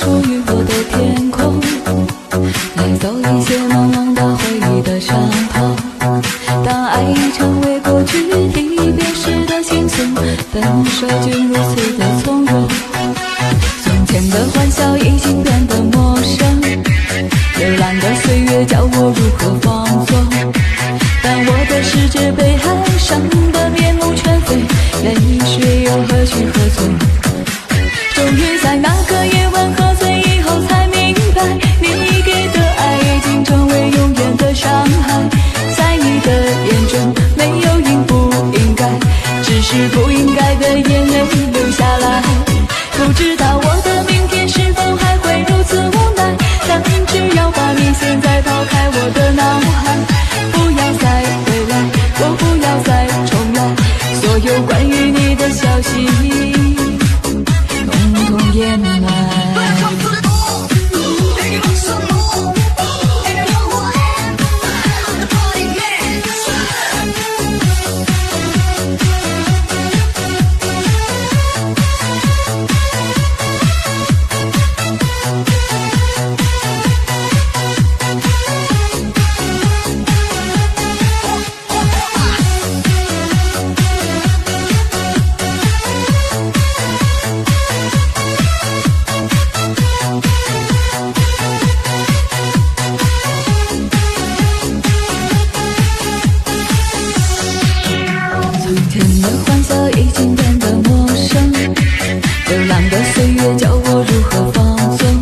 属于我的天空，带走一些茫茫的回忆的伤痛。当爱已成为过去，离别时的轻松，分手竟如此的从容。从前的欢笑已经变得陌生，流浪的岁月教我如何放纵。当我的世界被爱伤得面目全非，泪水又何去何从？终于在那个夜晚喝醉以后才明白，你给的爱已经成为永远的伤害。在你的眼中没有应不应该，只是不应该的眼泪流下来。不知道我的明天是否还会如此无奈，但只要把你现在抛开我的脑海，不要再回来，我不要再重来，所有关于你的消息统统掩埋。岁月教我如何放纵，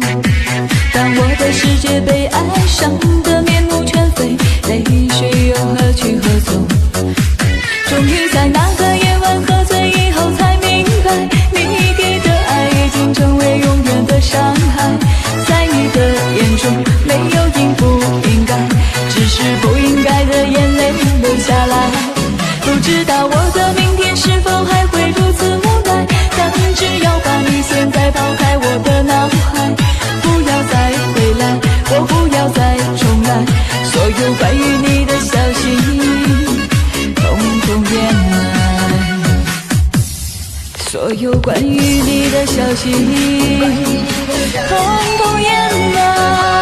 当我的世界被爱伤得面目全非，泪水又何去何从？终于在那个夜晚喝醉以后才明白，你给的爱已经成为永远的伤害。在你的眼中没有应不应该，只是不应该的眼泪流下来。不知道我的明天是否还会如此无奈，但只要把你现在抛开我的脑海，不要再回来，我不要再重来，所有关于你的消息统统掩埋，所有关于你的消息统统掩埋。